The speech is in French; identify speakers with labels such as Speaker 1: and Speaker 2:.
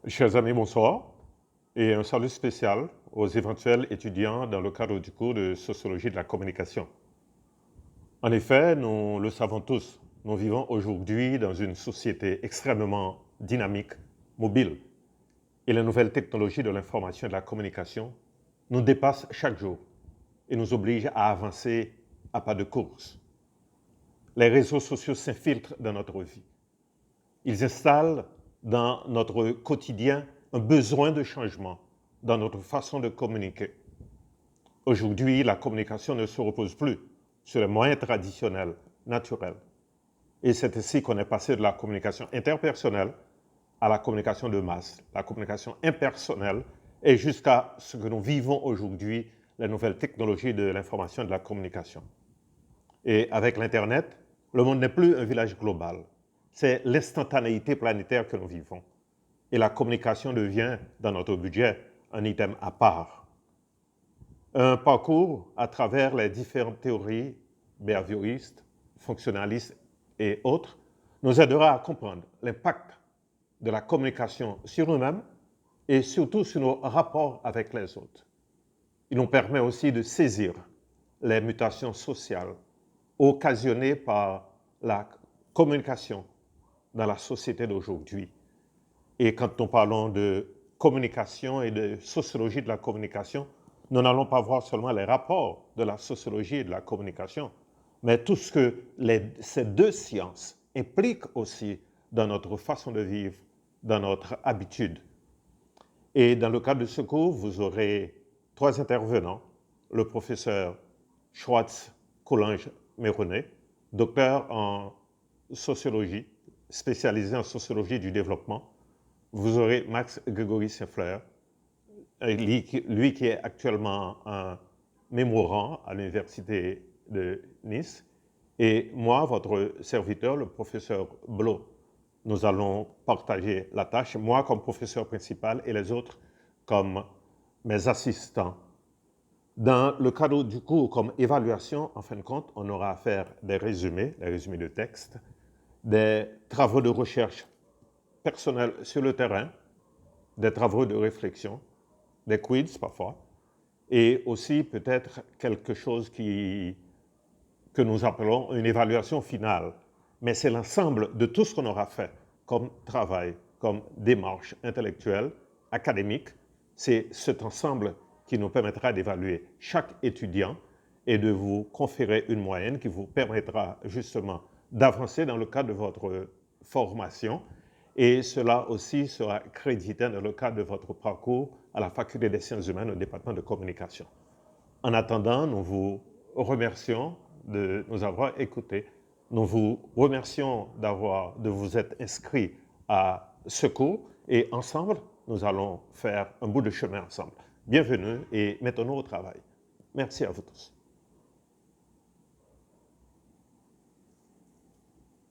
Speaker 1: Chers amis, bonsoir et un salut spécial aux éventuels étudiants dans le cadre du cours de sociologie de la communication. En effet, nous le savons tous, nous vivons aujourd'hui dans une société extrêmement dynamique, mobile, et les nouvelles technologies de l'information et de la communication nous dépassent chaque jour et nous obligent à avancer à pas de course. Les réseaux sociaux s'infiltrent dans notre vie. Ils installent dans notre quotidien un besoin de changement dans notre façon de communiquer. Aujourd'hui, la communication ne se repose plus sur les moyens traditionnels, naturels. Et c'est ainsi qu'on est passé de la communication interpersonnelle à la communication de masse, la communication impersonnelle, et jusqu'à ce que nous vivons aujourd'hui, les nouvelles technologies de l'information et de la communication. Et avec l'Internet, le monde n'est plus un village global. C'est l'instantanéité planétaire que nous vivons. Et la communication devient, dans notre budget, un item à part. Un parcours à travers les différentes théories behavioristes, fonctionnalistes et autres nous aidera à comprendre l'impact de la communication sur nous-mêmes et surtout sur nos rapports avec les autres. Il nous permet aussi de saisir les mutations sociales occasionnées par la communication dans la société d'aujourd'hui. Et quand nous parlons de communication et de sociologie de la communication, nous n'allons pas voir seulement les rapports de la sociologie et de la communication, mais tout ce que ces deux sciences impliquent aussi dans notre façon de vivre, dans notre habitude. Et dans le cadre de ce cours, vous aurez 3 intervenants, le professeur Schwartz Coulange-Méronnet, docteur en sociologie, spécialisé en sociologie du développement. Vous aurez Max Grégory Saint-Fleur, lui qui est actuellement un mémorand à l'université de Nice, et moi, votre serviteur, le professeur Blot. Nous allons partager la tâche, moi comme professeur principal et les autres comme mes assistants. Dans le cadre du cours comme évaluation, en fin de compte, on aura à faire des résumés de texte, des travaux de recherche personnels sur le terrain, des travaux de réflexion, des quiz parfois, et aussi peut-être quelque chose que nous appelons une évaluation finale. Mais c'est l'ensemble de tout ce qu'on aura fait comme travail, comme démarche intellectuelle, académique. C'est cet ensemble qui nous permettra d'évaluer chaque étudiant et de vous conférer une moyenne qui vous permettra justement d'avancer dans le cadre de votre formation. Et cela aussi sera crédité dans le cadre de votre parcours à la Faculté des sciences humaines au département de communication. En attendant, nous vous remercions de nous avoir écoutés. Nous vous remercions de vous être inscrits à ce cours et ensemble, nous allons faire un bout de chemin ensemble. Bienvenue et mettons-nous au travail. Merci à vous tous.